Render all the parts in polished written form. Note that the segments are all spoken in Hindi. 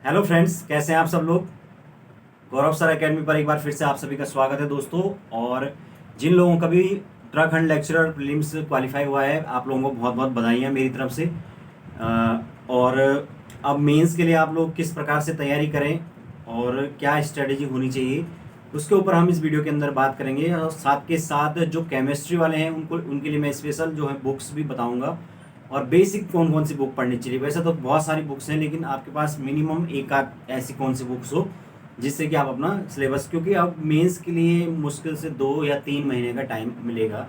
हेलो फ्रेंड्स, कैसे हैं आप सब लोग। गौरव सर एकेडमी पर एक बार फिर से आप सभी का स्वागत है दोस्तों। और जिन लोगों का भी उत्तराखंड लेक्चरर प्रीलिम्स क्वालिफाई हुआ है, आप लोगों को बहुत बहुत बधाई मेरी तरफ से। और अब मेंस के लिए आप लोग किस प्रकार से तैयारी करें और क्या स्ट्रेटेजी होनी चाहिए, उसके ऊपर हम इस वीडियो के अंदर बात करेंगे। और साथ के साथ जो केमिस्ट्री वाले हैं उनके लिए मैं स्पेशल जो है बुक्स भी बताऊंगा, और बेसिक कौन कौन सी बुक पढ़नी चाहिए। वैसे तो बहुत सारी बुक्स हैं, लेकिन आपके पास मिनिमम एक आध ऐसी कौन सी बुक्स हो जिससे कि आप अपना सिलेबस, क्योंकि अब मेंस के लिए मुश्किल से 2 या 3 महीने का टाइम मिलेगा,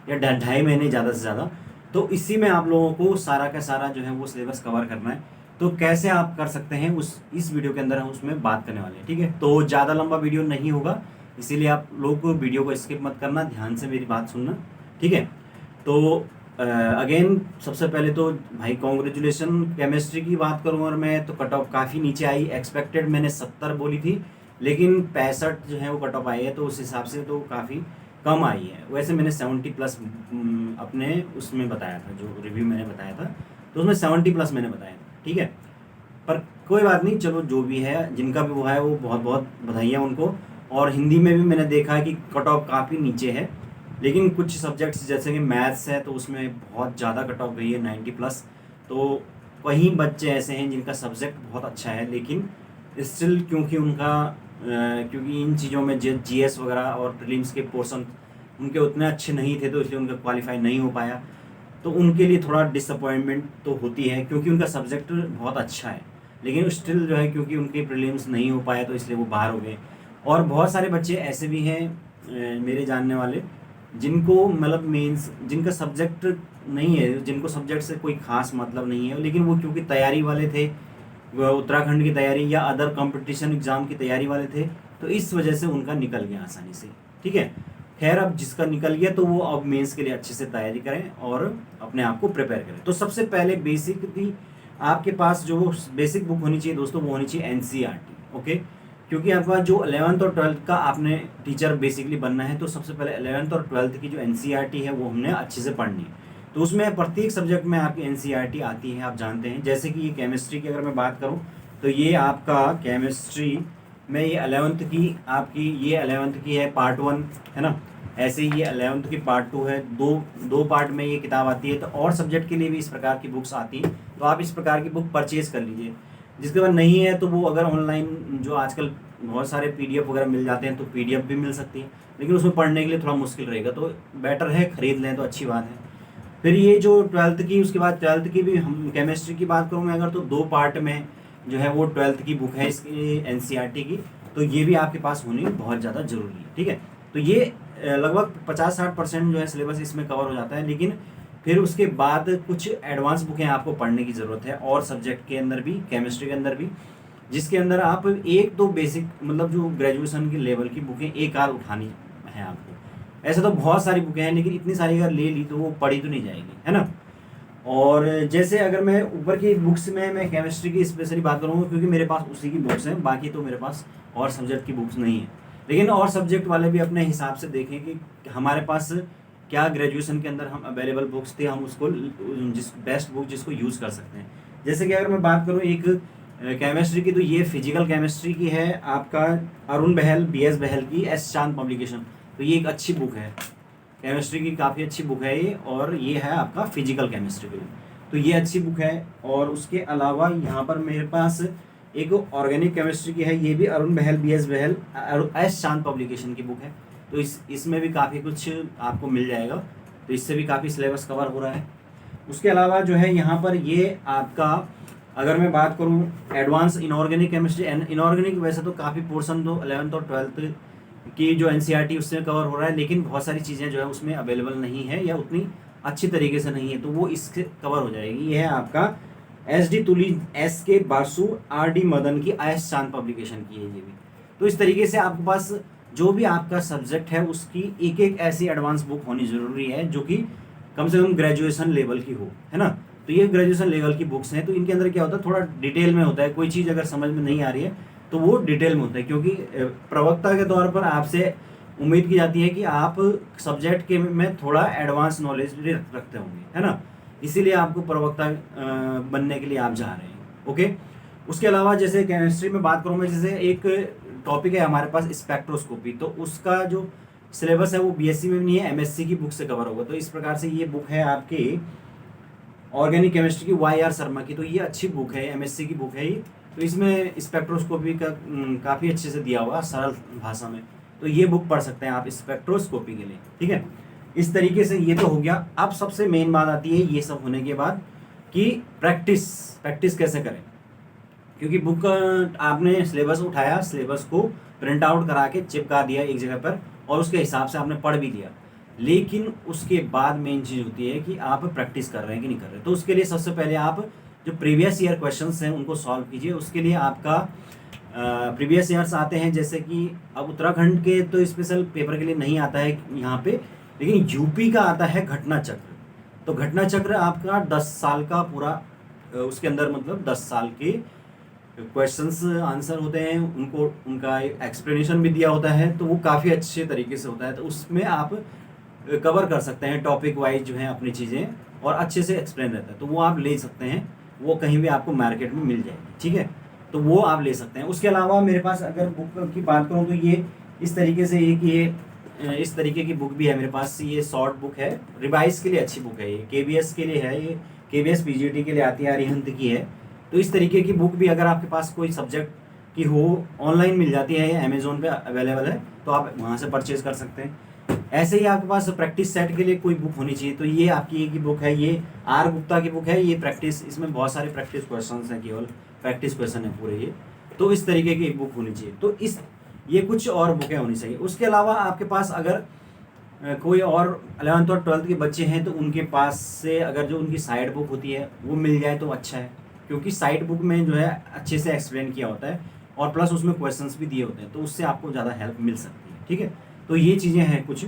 या 2.5 महीने ज़्यादा से ज़्यादा। तो इसी में आप लोगों को सारा का सारा जो है वो सिलेबस कवर करना है। तो कैसे आप कर सकते हैं उस इस वीडियो के अंदर हम उसमें बात करने वाले हैं। ठीक है, तो ज़्यादा लंबा वीडियो नहीं होगा, इसीलिए आप लोग वीडियो को स्किप मत करना, ध्यान से मेरी बात सुनना। ठीक है, तो अगेन सबसे पहले तो भाई कॉन्ग्रेचुलेसन। केमिस्ट्री की बात करूँ और मैं, तो कट ऑफ काफ़ी नीचे आई। एक्सपेक्टेड मैंने 70 बोली थी, लेकिन 65 जो है वो कट ऑफ आई है, तो उस हिसाब से तो काफ़ी कम आई है। वैसे मैंने 70+ अपने उसमें बताया था, जो रिव्यू मैंने बताया था, तो उसमें 70+ मैंने बताया था। ठीक है, पर कोई बात नहीं, चलो जो भी है, जिनका भी वो है वो बहुत बहुत बधाइयाँ उनको। और हिंदी में भी मैंने देखा है कि कट ऑफ काफ़ी नीचे है, लेकिन कुछ सब्जेक्ट्स जैसे कि मैथ्स है तो उसमें बहुत ज़्यादा कट ऑफ गई है, 90+। तो कहीं बच्चे ऐसे हैं जिनका सब्जेक्ट बहुत अच्छा है, लेकिन स्टिल क्योंकि इन चीज़ों में जीएस वगैरह और प्रीलिम्स के पोर्शन उनके उतने अच्छे नहीं थे, तो इसलिए उनका क्वालिफाई नहीं हो पाया। तो उनके लिए थोड़ा डिसअपॉइंटमेंट तो होती है, क्योंकि उनका सब्जेक्ट बहुत अच्छा है, लेकिन स्टिल जो है क्योंकि उनके प्रीलिम्स नहीं हो पाया तो इसलिए वो बाहर हो गए। और बहुत सारे बच्चे ऐसे भी हैं मेरे जानने वाले, जिनको मतलब मेंस जिनका सब्जेक्ट नहीं है, जिनको सब्जेक्ट से कोई खास मतलब नहीं है, लेकिन वो क्योंकि तैयारी वाले थे, वो उत्तराखंड की तैयारी या अदर कंपटीशन एग्ज़ाम की तैयारी वाले थे, तो इस वजह से उनका निकल गया आसानी से। ठीक है, खैर अब जिसका निकल गया तो वो अब मेंस के लिए अच्छे से तैयारी करें और अपने आप को प्रिपेयर करें। तो सबसे पहले बेसिकली आपके पास जो बेसिक बुक होनी चाहिए दोस्तों, वो होनी चाहिए एनसीईआरटी। ओके, क्योंकि आपका जो 11th और 12th का आपने टीचर बेसिकली बनना है, तो सबसे पहले 11th और 12th की जो एनसीईआरटी है वो हमने अच्छे से पढ़नी है। तो उसमें प्रत्येक सब्जेक्ट में आपकी एनसीईआरटी आती है, आप जानते हैं। जैसे कि ये केमिस्ट्री की अगर मैं बात करूँ, तो ये आपका केमिस्ट्री में ये 11th की आपकी, ये 11th की है पार्ट 1, है ना। ऐसे ही ये 11th की पार्ट 2 है, दो दो पार्ट में ये किताब आती है। तो और सब्जेक्ट के लिए भी इस प्रकार की बुक्स आती हैं, तो आप इस प्रकार की बुक परचेज़ कर लीजिए। जिसके बाद नहीं है तो वो अगर ऑनलाइन जो आजकल बहुत सारे पीडीएफ वगैरह मिल जाते हैं, तो पीडीएफ भी मिल सकती है, लेकिन उसमें पढ़ने के लिए थोड़ा मुश्किल रहेगा, तो बेटर है ख़रीद लें तो अच्छी बात है। फिर ये जो 12th की, उसके बाद 12th की भी हम केमिस्ट्री की बात करूँ मैं अगर, तो 2 पार्ट में जो है वो 12th की बुक है इसकी एनसीईआरटी की, तो ये भी आपके पास होनी बहुत ज़्यादा ज़रूरी है। ठीक है, तो ये लगभग 50-60% जो है सिलेबस इसमें कवर हो जाता है। लेकिन फिर उसके बाद कुछ एडवांस बुकें आपको पढ़ने की ज़रूरत है, और सब्जेक्ट के अंदर भी, केमिस्ट्री के अंदर भी, जिसके अंदर आप एक दो बेसिक मतलब जो ग्रेजुएशन के लेवल की बुकें एक आध उठानी है आपको। ऐसे तो बहुत सारी बुकें हैं, लेकिन इतनी सारी अगर ले ली तो वो पढ़ी तो नहीं जाएगी, है ना। और जैसे अगर मैं ऊपर की बुक्स में मैं केमिस्ट्री की स्पेशली बात करूँगा, क्योंकि मेरे पास उसी की बुक्स हैं, बाकी तो मेरे पास और सब्जेक्ट की बुक्स नहीं है। लेकिन और सब्जेक्ट वाले भी अपने हिसाब से देखें कि हमारे पास क्या ग्रेजुएशन के अंदर हम अवेलेबल बुक्स थे, हम उसको जिस बेस्ट बुक जिसको यूज़ कर सकते हैं। जैसे कि अगर मैं बात करूँ एक केमिस्ट्री की, तो ये फिजिकल केमिस्ट्री की है आपका, अरुण बहल, BS बहल की, एस चांद पब्लिकेशन। तो ये एक अच्छी बुक है, केमिस्ट्री की काफ़ी अच्छी बुक है ये, और ये है आपका फिजिकल केमिस्ट्री के लिए, तो ये अच्छी बुक है। और उसके अलावा यहाँ पर मेरे पास एक ऑर्गेनिक केमिस्ट्री की है, ये भी अरुण बहल, BS बहल, एस चांद पब्लिकेशन की बुक है। तो इसमें भी काफ़ी कुछ आपको मिल जाएगा, तो इससे भी काफ़ी सिलेबस कवर हो रहा है। उसके अलावा जो है यहाँ पर ये आपका, अगर मैं बात करूँ एडवांस इनऑर्गेनिक केमिस्ट्री, इनऑर्गेनिक वैसे तो काफ़ी पोर्शन तो 11th और 12th की जो एनसीईआरटी उससे कवर हो रहा है, लेकिन बहुत सारी चीज़ें जो है उसमें अवेलेबल नहीं है, या उतनी अच्छी तरीके से नहीं है, तो वो इससे कवर हो जाएगी। ये है आपका SD तुली, SK बासु, RD मदन की, एस चांद पब्लिकेशन की है ये भी। तो इस तरीके से आपके पास जो भी आपका सब्जेक्ट है उसकी एक एक ऐसी एडवांस बुक होनी ज़रूरी है, जो कि कम से कम ग्रेजुएशन लेवल की हो, है ना। तो ये ग्रेजुएशन लेवल की बुक्स हैं, तो इनके अंदर क्या होता है, थोड़ा डिटेल में होता है। कोई चीज़ अगर समझ में नहीं आ रही है तो वो डिटेल में होता है, क्योंकि प्रवक्ता के तौर पर आपसे उम्मीद की जाती है कि आप सब्जेक्ट के में थोड़ा एडवांस नॉलेज भी रखते होंगे, है ना। इसीलिए आपको प्रवक्ता बनने के लिए आप जा रहे हैं। ओके, उसके अलावा जैसे केमिस्ट्री में बात करूँ मैं, जैसे एक टॉपिक है हमारे पास स्पेक्ट्रोस्कोपी, तो उसका जो सिलेबस है वो बीएससी में भी नहीं है, एमएससी की बुक से कवर होगा। तो इस प्रकार से ये बुक है आपकी ऑर्गेनिक केमिस्ट्री की वाई आर शर्मा की, तो ये अच्छी बुक है, एमएससी की बुक है ये। तो इसमें स्पेक्ट्रोस्कोपी का काफ़ी अच्छे से दिया हुआ सरल भाषा में, तो ये बुक पढ़ सकते हैं आप स्पेक्ट्रोस्कोपी के लिए, ठीक है। इस तरीके से ये तो हो गया। अब सबसे मेन बात आती है ये सब होने के बाद कि प्रैक्टिस प्रैक्टिस कैसे करें, क्योंकि बुक आपने सिलेबस उठाया, सिलेबस को प्रिंट आउट करा के चिपका दिया एक जगह पर और उसके हिसाब से आपने पढ़ भी लिया, लेकिन उसके बाद मेन चीज़ होती है कि आप प्रैक्टिस कर रहे हैं कि नहीं कर रहे। तो उसके लिए सबसे पहले आप जो प्रीवियस ईयर क्वेश्चंस हैं उनको सॉल्व कीजिए। उसके लिए आपका प्रीवियस ईयर्स आते हैं, जैसे कि अब उत्तराखंड के तो स्पेशल पेपर के लिए नहीं आता है यहाँ पे, लेकिन यूपी का आता है घटना चक्र। तो घटना चक्र आपका 10 साल का पूरा, उसके अंदर मतलब 10 साल के क्वेश्चंस आंसर होते हैं, उनको उनका एक्सप्लेनेशन भी दिया होता है, तो वो काफ़ी अच्छे तरीके से होता है। तो उसमें आप कवर कर सकते हैं टॉपिक वाइज जो है अपनी चीज़ें, और अच्छे से एक्सप्लेन रहता है, तो वो आप ले सकते हैं, वो कहीं भी आपको मार्केट में मिल जाएगी, ठीक है। तो वो आप ले सकते हैं। उसके अलावा मेरे पास अगर बुक की बात करूँ तो ये इस तरीके से इस तरीके की बुक भी है मेरे पास। ये शॉर्ट बुक है, रिवाइज के लिए अच्छी बुक है, ये केबीएस के लिए है, ये केबीएस पीजीटी के लिए आती है, अरिहंत की है। तो इस तरीके की बुक भी अगर आपके पास कोई सब्जेक्ट की हो, ऑनलाइन मिल जाती है, ये अमेजोन पे अवेलेबल है, तो आप वहाँ से परचेज कर सकते हैं। ऐसे ही आपके पास प्रैक्टिस सेट के लिए कोई बुक होनी चाहिए, तो ये आपकी एक ही बुक है, ये आर गुप्ता की बुक है, ये प्रैक्टिस, इसमें बहुत सारे प्रैक्टिस क्वेश्चन हैं, केवल प्रैक्टिस क्वेश्चन है पूरे ये। तो इस तरीके की एक बुक होनी चाहिए। तो ये कुछ और बुकें होनी चाहिए। उसके अलावा आपके पास अगर कोई और 11th और 12th के बच्चे हैं तो उनके पास से अगर जो उनकी साइड बुक होती है वो मिल जाए तो अच्छा है, क्योंकि साइड बुक में जो है अच्छे से एक्सप्लेन किया होता है और प्लस उसमें क्वेश्चंस भी दिए होते हैं, तो उससे आपको ज़्यादा हेल्प मिल सकती है, ठीक है। तो ये चीज़ें हैं कुछ।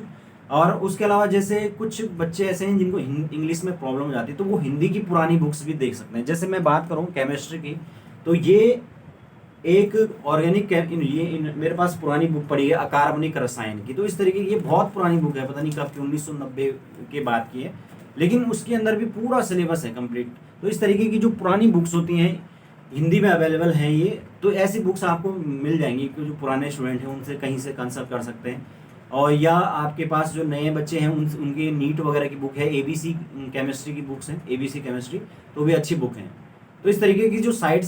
और उसके अलावा जैसे कुछ बच्चे ऐसे हैं जिनको इंग्लिश में प्रॉब्लम हो जाती है, तो वो हिंदी की पुरानी बुक्स भी देख सकते हैं। जैसे मैं बात करूँ केमिस्ट्री की, तो ये एक ऑर्गेनिक मेरे पास पुरानी बुक पड़ी है अकार्बनिक रसायन की। तो इस तरीके की ये बहुत पुरानी बुक है, पता नहीं कब की, 1990 के बाद की है, लेकिन उसके अंदर भी पूरा सिलेबस है कंप्लीट। तो इस तरीके की जो पुरानी बुक्स होती हैं हिंदी में अवेलेबल हैं ये, तो ऐसी बुक्स आपको मिल जाएंगी, क्योंकि जो पुराने स्टूडेंट हैं उनसे कहीं से कंसल्ट कर सकते हैं। और या आपके पास जो नए बच्चे हैं उनके नीट वगैरह की बुक है, एबीसी केमिस्ट्री की बुक्स हैं, एबीसी केमिस्ट्री, तो भी अच्छी बुक हैं। तो इस तरीके की जो साइड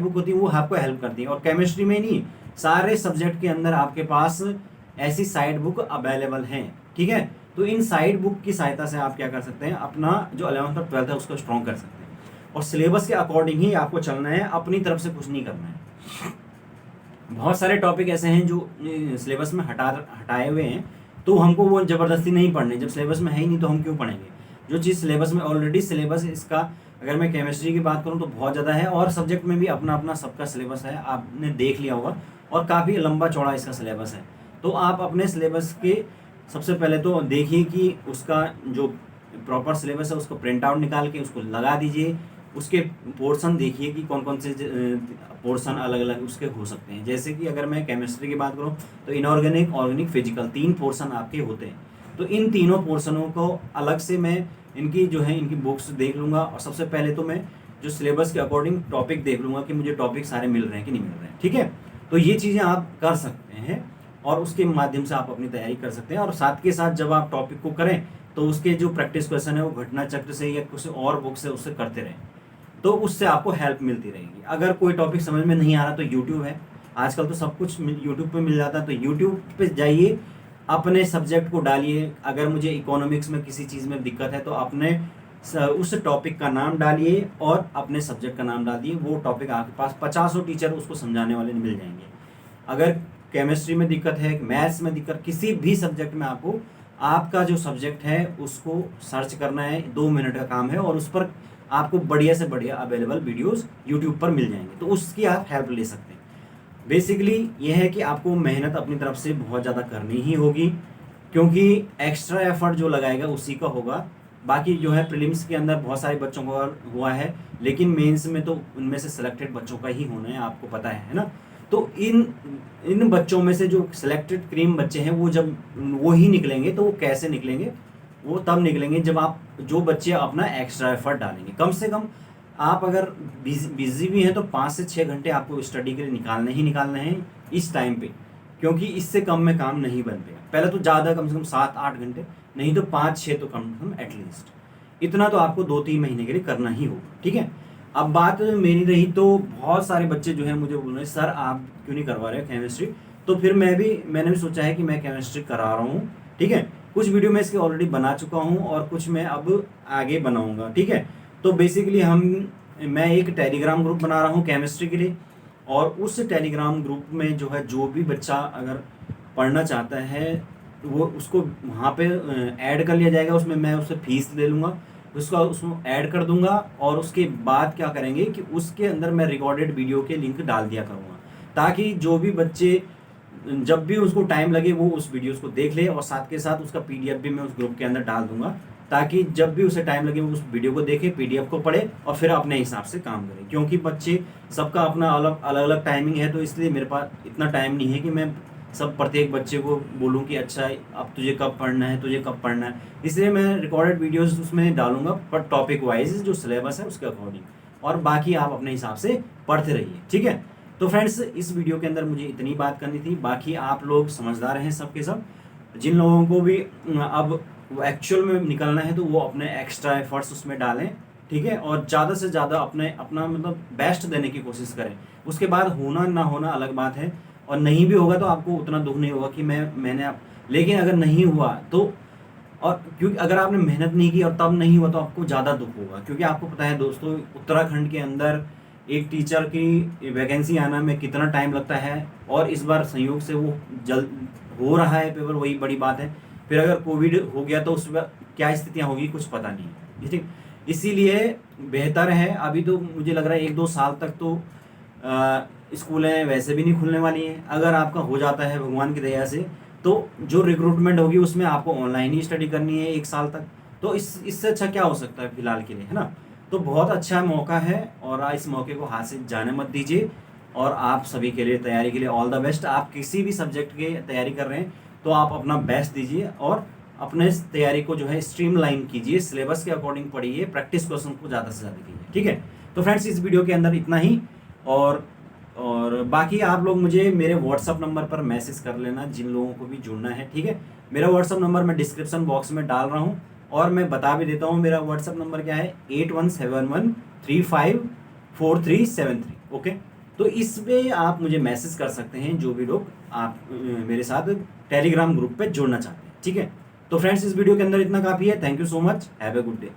बुक होती है वो आपको हेल्प करती है। और केमिस्ट्री में नहीं, सारे सब्जेक्ट के अंदर आपके पास ऐसी साइड बुक अवेलेबल हैं, ठीक है। तो इन साइड बुक की सहायता से आप क्या कर सकते हैं, अपना जो 11th और 12th है उसको स्ट्रॉन्ग कर सकते हैं, और सिलेबस के अकॉर्डिंग ही आपको चलना है, अपनी तरफ से कुछ नहीं करना है। बहुत सारे टॉपिक ऐसे हैं जो सिलेबस में हटाए हुए हैं, तो हमको वो ज़बरदस्ती नहीं पढ़ने, जब सिलेबस में है ही नहीं तो हम क्यों पढ़ेंगे। जो चीज़ सिलेबस में ऑलरेडी सिलेबस इसका, अगर मैं केमिस्ट्री की बात करूं तो बहुत ज़्यादा है, और सब्जेक्ट में भी अपना अपना सबका सिलेबस है, आपने देख लिया होगा, और काफ़ी लंबा चौड़ा इसका सिलेबस है। तो आप अपने सिलेबस के सबसे पहले तो देखिए कि उसका जो प्रॉपर सिलेबस है उसको प्रिंट आउट निकाल के उसको लगा दीजिए, उसके पोर्शन देखिए कि कौन कौन से पोर्शन अलग अलग उसके हो सकते हैं। जैसे कि अगर मैं केमिस्ट्री की बात करूं तो इनऑर्गेनिक, ऑर्गेनिक, फिजिकल, 3 पोर्शन आपके होते हैं। तो इन तीनों पोर्शनों को अलग से मैं इनकी जो है इनकी बुक्स देख लूँगा, और सबसे पहले तो मैं जो सिलेबस के अकॉर्डिंग टॉपिक देख लूँगा कि मुझे टॉपिक सारे मिल रहे हैं कि नहीं मिल रहे हैं, ठीक है। तो ये चीज़ें आप कर सकते हैं, और उसके माध्यम से आप अपनी तैयारी कर सकते हैं। और साथ के साथ जब आप टॉपिक को करें तो उसके जो प्रैक्टिस क्वेश्चन है वो घटना चक्र से या किसी और बुक से उससे करते रहें, तो उससे आपको हेल्प मिलती रहेगी। अगर कोई टॉपिक समझ में नहीं आ रहा तो यूट्यूब है, आजकल तो सब कुछ यूट्यूब पे मिल जाता है, तो यूट्यूब पे जाइए, अपने सब्जेक्ट को डालिए। अगर मुझे इकोनॉमिक्स में किसी चीज़ में दिक्कत है तो अपने उस टॉपिक का नाम डालिए और अपने सब्जेक्ट का नाम डाल दिए, वो टॉपिक आपके पास 50 टीचर उसको समझाने वाले मिल जाएंगे। अगर केमिस्ट्री में दिक्कत है, मैथ्स में दिक्कत, किसी भी सब्जेक्ट में आपको आपका जो सब्जेक्ट है उसको सर्च करना है, 2 मिनट का काम है, और उस पर आपको बढ़िया से बढ़िया अवेलेबल वीडियोस यूट्यूब पर मिल जाएंगे, तो उसकी आप हेल्प ले सकते हैं। बेसिकली ये है कि आपको मेहनत अपनी तरफ से बहुत ज़्यादा करनी ही होगी, क्योंकि एक्स्ट्रा एफर्ट जो लगाएगा उसी का होगा। बाकी जो है प्रीलिम्स के अंदर बहुत सारे बच्चों का हुआ है, लेकिन मेंस में तो उनमें से सिलेक्टेड बच्चों का ही होना है, आपको पता है ना। तो इन बच्चों में से जो सिलेक्टेड क्रीम बच्चे हैं वो जब वो ही निकलेंगे, तो वो कैसे निकलेंगे, वो तब निकलेंगे जब आप जो बच्चे अपना एक्स्ट्रा एफर्ट डालेंगे। कम से कम आप अगर बिजी भी हैं तो 5 से 6 घंटे आपको स्टडी के लिए निकालने हैं इस टाइम पे, क्योंकि इससे कम में काम नहीं बन पाएगा। पहले तो ज़्यादा, कम से कम 7-8 घंटे, नहीं तो 5-6 तो कम से कम एटलीस्ट इतना तो आपको 2-3 महीने के लिए करना ही होगा, ठीक है। अब बात मेरी रही तो बहुत सारे बच्चे जो है मुझे बोल रहे हैं सर आप क्यों नहीं करवा रहे हो केमिस्ट्री, तो फिर मैंने भी सोचा है कि मैं केमिस्ट्री करा रहा हूँ, ठीक है। कुछ वीडियो मैं इसके ऑलरेडी बना चुका हूँ और कुछ मैं अब आगे बनाऊँगा, ठीक है। तो बेसिकली मैं एक टेलीग्राम ग्रुप बना रहा हूँ केमिस्ट्री के लिए, और उस टेलीग्राम ग्रुप में जो है जो भी बच्चा अगर पढ़ना चाहता है वो उसको वहाँ पे ऐड कर लिया जाएगा। उसमें मैं उससे फीस ले लूँगा, उसमें ऐड कर दूंगा, और उसके बाद क्या करेंगे कि उसके अंदर मैं रिकॉर्डेड वीडियो के लिंक डाल दिया करूँगा, ताकि जो भी बच्चे जब भी उसको टाइम लगे वो उस वीडियोस को देख ले, और साथ के साथ उसका पीडीएफ भी मैं उस ग्रुप के अंदर डाल दूंगा, ताकि जब भी उसे टाइम लगे वो उस वीडियो को देखे, पीडीएफ को पढ़े और फिर अपने हिसाब से काम करे। क्योंकि बच्चे सबका अपना अलग अलग टाइमिंग है, तो इसलिए मेरे पास इतना टाइम नहीं है कि मैं सब प्रत्येक बच्चे को बोलूँ कि अच्छा अब तुझे कब पढ़ना है, तुझे कब पढ़ना है। इसलिए मैं रिकॉर्डेड वीडियोस उसमें डालूंगा, पर टॉपिक वाइज जो सिलेबस है उसके अकॉर्डिंग, और बाकी आप अपने हिसाब से पढ़ते रहिए, ठीक है। तो फ्रेंड्स इस वीडियो के अंदर मुझे इतनी बात करनी थी। बाकी आप लोग समझदार हैं सब के सब, जिन लोगों को भी अब एक्चुअल में निकलना है तो वो अपने एक्स्ट्रा एफर्ट्स उसमें डालें, ठीक है, और ज़्यादा से ज़्यादा अपना मतलब बेस्ट देने की कोशिश करें। उसके बाद होना ना होना अलग बात है, और नहीं भी होगा तो आपको उतना दुख नहीं होगा कि लेकिन अगर नहीं हुआ तो, और क्योंकि अगर आपने मेहनत नहीं की और तब नहीं हुआ तो आपको ज़्यादा दुख होगा। क्योंकि आपको पता है दोस्तों, उत्तराखंड के अंदर एक टीचर की वैकेंसी आना में कितना टाइम लगता है, और इस बार संयोग से वो जल्द हो रहा है पेपर, वही बड़ी बात है। फिर अगर कोविड हो गया तो उस वक्त क्या स्थितियाँ होगी कुछ पता नहीं है, ठीक। इसीलिए बेहतर है, अभी तो मुझे लग रहा है 1-2 साल तक तो स्कूलें वैसे भी नहीं खुलने वाली हैं। अगर आपका हो जाता है भगवान की दया से, तो जो रिक्रूटमेंट होगी उसमें आपको ऑनलाइन ही स्टडी करनी है 1 साल तक। तो इससे अच्छा क्या हो सकता है फिलहाल के लिए, है ना। तो बहुत अच्छा मौका है, और इस मौके को हाथ से जाने मत दीजिए। और आप सभी के लिए तैयारी के लिए ऑल द बेस्ट। आप किसी भी सब्जेक्ट की तैयारी कर रहे हैं तो आप अपना बेस्ट दीजिए, और अपने तैयारी को जो है स्ट्रीमलाइन कीजिए, सिलेबस के अकॉर्डिंग पढ़िए, प्रैक्टिस क्वेश्चन को ज़्यादा से ज़्यादा कीजिए, ठीक है। तो फ्रेंड्स इस वीडियो के अंदर इतना ही, और बाकी आप लोग मुझे मेरे व्हाट्सअप नंबर पर मैसेज कर लेना जिन लोगों को भी जुड़ना है, ठीक है। मेरा व्हाट्सअप नंबर मैं डिस्क्रिप्शन बॉक्स में डाल रहा हूँ, और मैं बता भी देता हूँ मेरा व्हाट्सअप नंबर क्या है, 8171354373, ओके। तो इसमें आप मुझे मैसेज कर सकते हैं जो भी लोग आप मेरे साथ टेलीग्राम ग्रुप पे जुड़ना चाहते हैं, ठीक है। तो फ्रेंड्स इस वीडियो के अंदर इतना काफ़ी है। Thank you so much, have a good day.